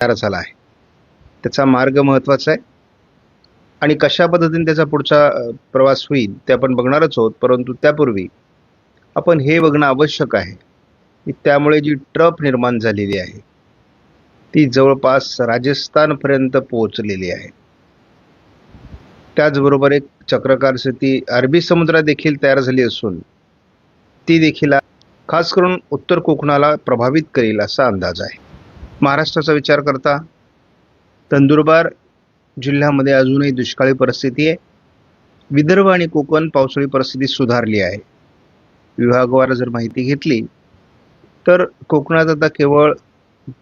तयार झाला आहे. त्याचा मार्ग महत्त्वाचा आहे आणि कशा पद्धतीने त्याचा पुढचा प्रवास होईल ते आपण बघणारच आहोत. परंतु त्यापूर्वी आपण हे बघणं आवश्यक आहे की त्यामुळे जी ट्रप निर्माण झालेली आहे ती जवळपास राजस्थानपर्यंत पोहोचलेली आहे. त्याचबरोबर एक चक्रकार स्थिती अरबी समुद्रात देखील तयार झाली असून ती देखील खास करून उत्तर कोकणाला प्रभावित करेल असा अंदाज आहे. महाराष्ट्राचा विचार करता नंदुरबार जिल्ह्यामध्ये अजूनही दुष्काळी परिस्थिती आहे. विदर्भ आणि कोकण पावसाळी परिस्थिती सुधारली आहे. विभागावर जर माहिती घेतली तर कोकणात आता केवळ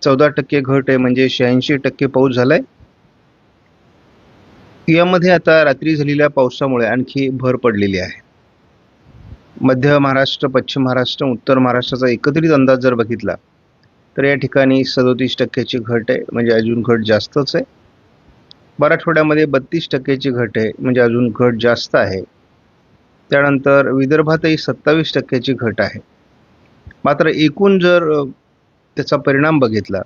14% घट आहे, म्हणजे 86% पाऊस झालाय. यामध्ये आता रात्री झालेल्या पावसामुळे आणखी भर पडलेली आहे. मध्य महाराष्ट्र, पश्चिम महाराष्ट्र, उत्तर महाराष्ट्राचा एकत्रित अंदाज जर बघितला तर या ठिकाणी 37% घट आहे, म्हणजे अजून घट जास्तच आहे. मराठवाड्यामध्ये 32% घट आहे, म्हणजे अजून घट जास्त आहे. त्यानंतर विदर्भातही 27% घट आहे. मात्र एकूण जर त्याचा परिणाम बघितला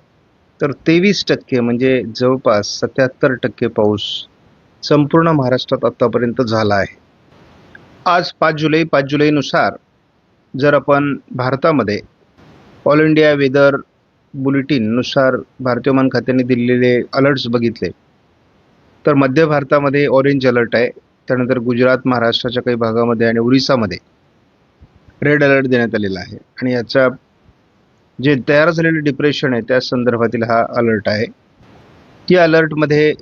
तर 23%, म्हणजे जवळपास 77% पाऊस संपूर्ण महाराष्ट्रात आतापर्यंत झाला आहे. आज 5 जुलैनुसार जर आपण भारतामध्ये ऑल इंडिया वेदर बुलेटिननुसार भारतीय हवामान खात्याने दिलेले अलर्ट्स बघितले तर मध्य भारतामध्ये ऑरेंज अलर्ट आहे. त्यानंतर गुजरात, महाराष्ट्राच्या काही भागामध्ये आणि ओरिसामध्ये रेड अलर्ट देण्यात आलेला आहे. आणि याचा जे तयार झालेले डिप्रेशन आहे त्या संदर्भातील हा अलर्ट आहे. या अलर्टमध्ये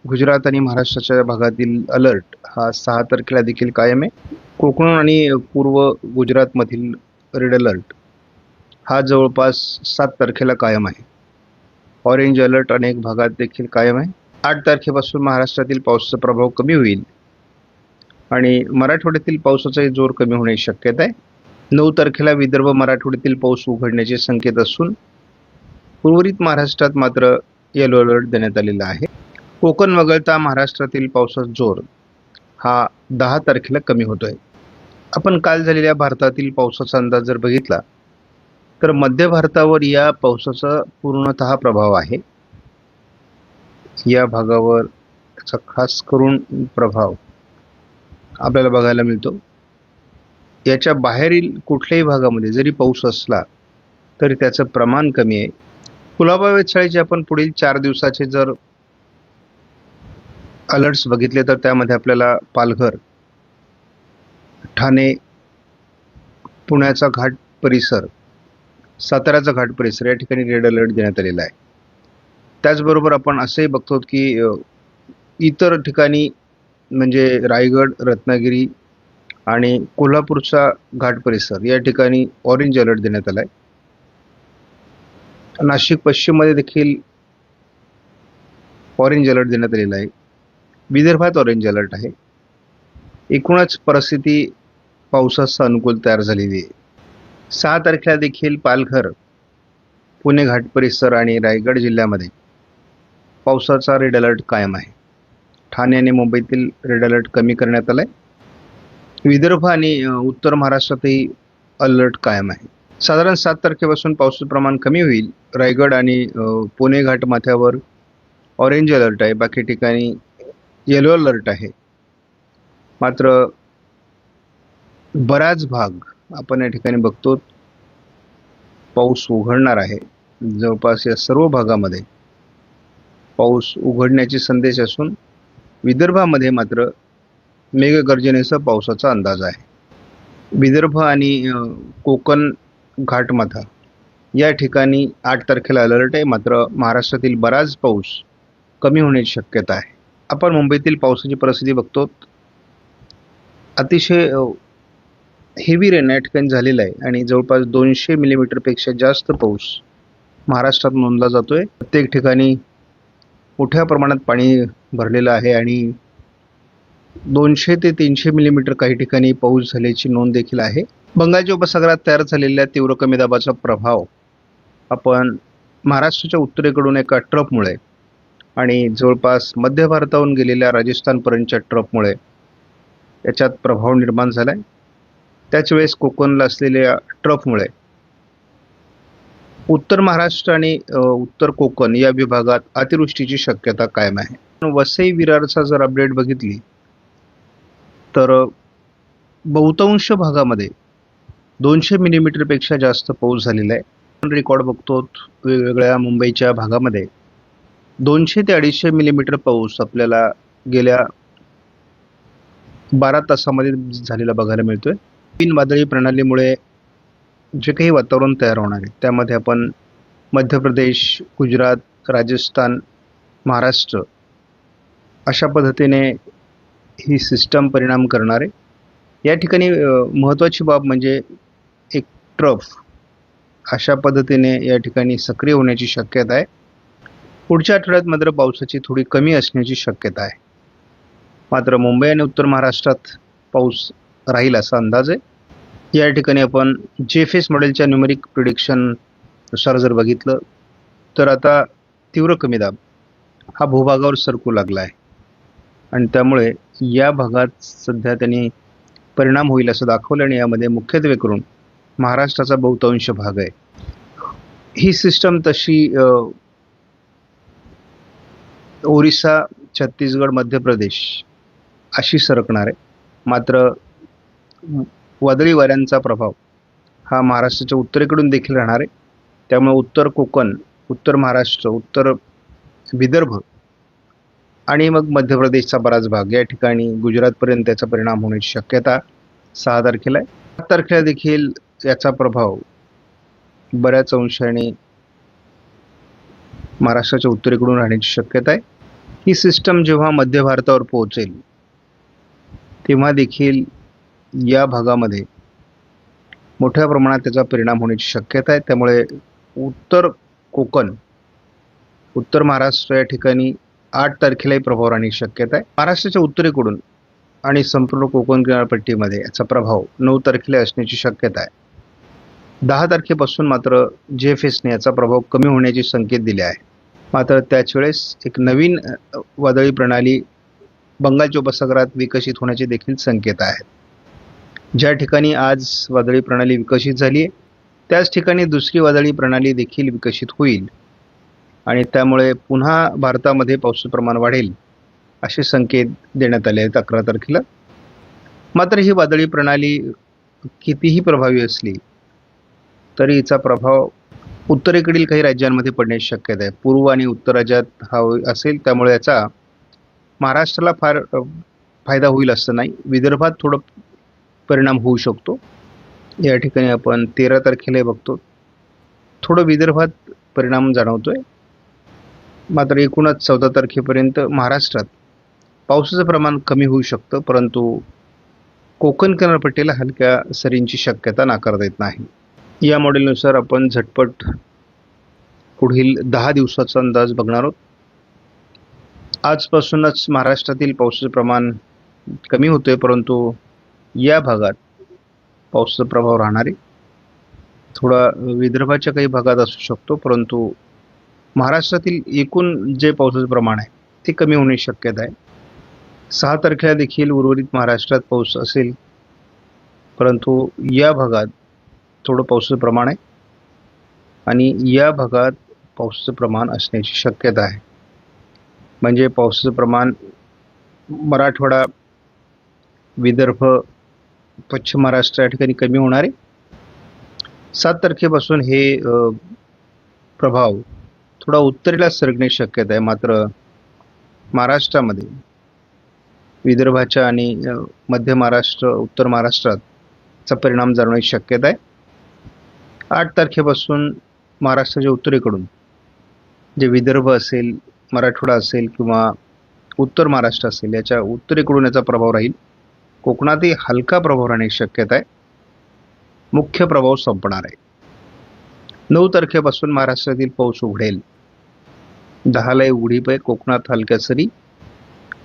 गुजरात आणि महाराष्ट्राच्या भागातील अलर्ट हा 6 तारखेला देखील कायम आहे. कोकण आणि पूर्व गुजरातमधील रेड अलर्ट हा जवळपास 7 तारखेला कायम आहे. ऑरेंज अलर्ट अनेक भागात देखील कायम आहे. 8 तारखेपासून महाराष्ट्रातील पावसाचा प्रभाव कमी होईल आणि मराठवाड्यातील पावसाचाही जोर कमी होण्याची शक्यता आहे. 9 तारखेला विदर्भ, मराठवाड्यातील पाऊस उघडण्याचे संकेत असून उर्वरित महाराष्ट्रात मात्र येलो अलर्ट देण्यात आलेला आहे. कोकण वगळता महाराष्ट्रातील पावसाचा जोर हा 10 तारखेला कमी होतोय. आपण काल झालेल्या भारतातील पावसाचा अंदाज जर बघितला तर मध्य भारतावर या पावसाचा पूर्णतः प्रभाव आहे. या भागावर त्याचा खास करून प्रभाव आपल्याला बघायला मिळतो. याच्या बाहेरील कुठल्याही भागामध्ये जरी पाऊस असला तरी त्याचं प्रमाण कमी आहे. कुलाबा वेधशाळेचे आपण पुढील 4 दिवसाचे जर अलर्ट्स बघितले तर त्यामध्ये आपल्याला पालघर, ठाणे, पुण्याचा घाट परिसर, साताऱ्याचा घाट परिसर या ठिकाणी रेड अलर्ट देण्यात आलेला आहे. त्याचबरोबर आपण असंही बघतो की इतर ठिकाणी म्हणजे रायगड, रत्नागिरी आणि कोल्हापूरचा घाट परिसर या ठिकाणी ऑरेंज अलर्ट देण्यात आला आहे. नाशिक पश्चिममध्ये देखील ऑरेंज अलर्ट देण्यात आलेला आहे. विदर्भात ऑरेंज अलर्ट आहे. एकूणच परिस्थिती पावसाचा अनुकूल तयार झालेली आहे. 6 तारखेला देखील पालघर, पुणे घाट परिसर आणि रायगड जिल्ह्यामध्ये पावसाचा रेड अलर्ट कायम आहे. ठाणे आणि मुंबईतील रेड अलर्ट कमी करण्यात आलाय. विदर्भ आणि उत्तर महाराष्ट्रातही अलर्ट कायम आहे. साधारण 7 तारखेपासून पावसाचं प्रमाण कमी होईल. रायगड आणि पुणे घाट माथ्यावर ऑरेंज अलर्ट आहे, बाकी ठिकाणी येलो अलर्ट आहे. मात्र बराच भाग आपण या ठिकाणी बघतो पाऊस उघडणार आहे. जवळपास या सर्व भागामध्ये पाऊस उघडण्याचे संदेश असून विदर्भामध्ये मात्र मेघगर्जनेसह पावसाचा अंदाज आहे. विदर्भ आणि कोकण घाटमाथा या ठिकाणी 8 तारखेला अलर्ट आहे. मात्र महाराष्ट्रातील बराच पाऊस कमी होण्याची शक्यता आहे. आपण मुंबईतील पावसाची परिस्थिती बघतो. अतिशय हेवी रेन या ठिकाणी झालेला आहे आणि जवळपास 200 मिलीमीटरपेक्षा जास्त पाऊस महाराष्ट्रात नोंदला जातोय. प्रत्येक ठिकाणी मोठ्या प्रमाणात पाणी भरलेलं आहे आणि 200 ते 300 मिलीमीटर काही ठिकाणी पाऊस झाल्याची नोंद देखील आहे. बंगालच्या उपसागरात तयार झालेल्या तीव्र कमी दाबाचा प्रभाव आपण महाराष्ट्राच्या उत्तरेकडून एका ट्रफमुळे आणि जवळपास मध्य भारताहून गेलेल्या राजस्थानपर्यंतच्या ट्रफमुळे याच्यात प्रभाव निर्माण झाला आहे. त्याच वेळेस कोकणला असलेल्या ट्रफमुळे उत्तर महाराष्ट्र आणि उत्तर कोकण या विभागात अतिवृष्टीची शक्यता कायम आहे. वसई विरारचा जर अपडेट बघितली तर बहुतांश भागामध्ये 200 मिलीमीटरपेक्षा जास्त पाऊस झालेला आहे. आपण रेकॉर्ड बघतो वेगवेगळ्या मुंबईच्या भागामध्ये 200 ते 250 मिलीमीटर पाऊस आपल्याला गेल्या 12 तासामध्ये झालेला बघायला मिळतोय. तीन वादळी प्रणालीमुळे जे काही वातावरण तयार होणार आहे त्यामध्ये आपण मध्य प्रदेश, गुजरात, राजस्थान, महाराष्ट्र अशा पद्धतीने ही सिस्टम परिणाम करणार आहे. या ठिकाणी महत्त्वाची बाब म्हणजे एक ट्रफ अशा पद्धतीने या ठिकाणी सक्रिय होण्याची शक्यता आहे. पुढच्या आठवड्यात मात्र पावसाची थोडी कमी असण्याची शक्यता आहे. मात्र मुंबई आणि उत्तर महाराष्ट्रात पाऊस राहील असा अंदाज आहे. या ठिकाणी आपण JFS मॉडेलच्या न्यूमेरिक प्रिडिक्शन नुसार जर बघितलं तर आता तीव्र कमी दाब हा भूभागावर सरकू लागला आहे आणि त्यामुळे या भागात सध्या त्यांनी परिणाम होईल असं दाखवलं आणि यामध्ये मुख्यत्वे करून महाराष्ट्राचा बहुतांश भाग आहे. ही सिस्टम तशी ओरिसा, छत्तीसगड, मध्य प्रदेश अशी सरकणार आहे. मात्र वादळी वाऱ्यांचा प्रभाव हा महाराष्ट्राच्या उत्तरेकडून देखील राहणार आहे. त्यामुळे उत्तर कोकण, उत्तर महाराष्ट्र, उत्तर विदर्भ आणि मग मध्य प्रदेशचा बराच भाग या ठिकाणी गुजरातपर्यंत त्याचा परिणाम होण्याची शक्यता 6 तारखेला आहे. 7 तारखेला देखील याचा प्रभाव बऱ्याच अंशाने महाराष्ट्राच्या उत्तरेकडून राहण्याची शक्यता आहे. ही सिस्टम जेव्हा मध्य भारतावर पोहोचेल तेव्हा देखील या भागामध्ये मोठ्या प्रमाणात त्याचा परिणाम होण्याची शक्यता आहे. त्यामुळे उत्तर कोकण, उत्तर महाराष्ट्र या ठिकाणी 8 तारखेलाही प्रभाव राहण्याची शक्यता आहे. महाराष्ट्राच्या उत्तरेकडून आणि संपूर्ण कोकण किनारपट्टीमध्ये याचा प्रभाव 9 तारखेला असण्याची शक्यता आहे. 10 तारखेपासून मात्र JFSने याचा प्रभाव कमी होण्याचे संकेत दिले आहे. मात्र त्याच वेळेस एक नवीन वादळी प्रणाली बंगालच्या उपसागरात विकसित होण्याचे देखील संकेत आहेत. ज्या ठिकाणी आज वादळी प्रणाली विकसित झाली आहे त्याच ठिकाणी दुसरी वादळी प्रणाली देखील विकसित होईल आणि त्यामुळे पुन्हा भारतामध्ये पावसाचं प्रमाण वाढेल असे संकेत देण्यात आले आहेत 11 तारखेला. मात्र ही वादळी प्रणाली कितीही प्रभावी असली तरी हिचा प्रभाव उत्तरेकडील काही राज्यांमध्ये पडण्याची शक्यता आहे. पूर्व आणि उत्तर राज्यात हा असेल त्यामुळे याचा महाराष्ट्राला फार फायदा होईल असं नाही. विदर्भात थोडं परिणाम होऊ शकतो. या ठिकाणी आपण 13 तारखेला बघतो थोडं विदर्भात परिणाम जाणवतोय. मात्र एकूणच 14 तारखेपर्यंत महाराष्ट्रात पावसाचं प्रमाण कमी होऊ शकतं, परंतु कोकण किनारपट्टीला हलक्या सरींची शक्यता नाकारता येत नाही. या मॉडेलनुसार आपण झटपट पुढील 10 दिवसाचा अंदाज बघणार आहोत. आजपासूनच महाराष्ट्रातील पावसाचं प्रमाण कमी होतोय, परंतु या भागात पावसाचा प्रभाव राहणार आहे. थोडा विदर्भाच्या काही भागात असू शकतो, परंतु महाराष्ट्रातील एकूण जे पावसाचं प्रमाण आहे ते कमी होण्याची शक्यता आहे. 6 तारखेला देखील उर्वरित महाराष्ट्रात पाऊस असेल, परंतु या भागात थोडं पावसाचं प्रमाण आहे आणि या भागात पावसाचं प्रमाण असण्याची शक्यता आहे. म्हणजे पावसाचं प्रमाण मराठवाडा, विदर्भ, पश्चिम महाराष्ट्र या ठिकाणी कमी होणार आहे. 7 तारखेपासून हे प्रभाव थोडा उत्तरेला सरकण्याची शक्यता आहे. मात्र महाराष्ट्रामध्ये विदर्भाच्या आणि मध्य महाराष्ट्र, उत्तर महाराष्ट्राचा परिणाम जाणवण्याची शक्यता आहे. 8 तारखेपासून महाराष्ट्राच्या उत्तरेकडून जे विदर्भ असेल, मराठवाडा असेल किंवा उत्तर महाराष्ट्र असेल याच्या उत्तरेकडून याचा प्रभाव राहील. कोकणातही हलका प्रभाव राहण्याची शक्यता आहे. मुख्य प्रभाव संपणार आहे. 9 तारखेपासून महाराष्ट्रातील पाऊस उघडेल. 10ला उघडीप आहे कोकणात हलक्या सरी.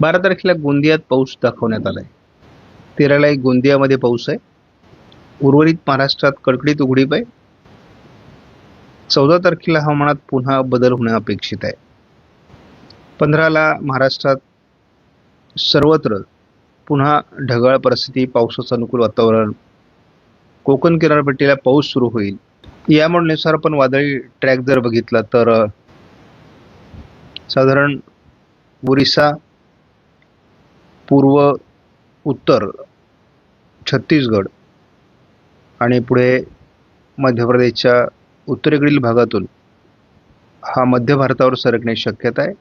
12 तारखेला गोंदियात पाऊस दाखवण्यात आला आहे. 13ला गोंदियामध्ये पाऊस आहे. उर्वरित महाराष्ट्रात कडकडीत उघडीप आहे. 14 तारखेला हवामानात पुन्हा बदल होणे अपेक्षित आहे. 15ला महाराष्ट्रात सर्वत्र पुन्हा ढगाळ परिस्थिती, पावसाचं अनुकूल वातावरण, कोकण किनारपट्टीला पाऊस सुरू होईल या मॉडेलनुसार आपण वादळी ट्रॅक जर बघितला तर साधारण ओरिसा, पूर्व उत्तर छत्तीसगड आणि पुढे मध्य प्रदेशच्या उत्तरेकडील भागातून हा मध्य भारतावर सरकण्याची शक्यता आहे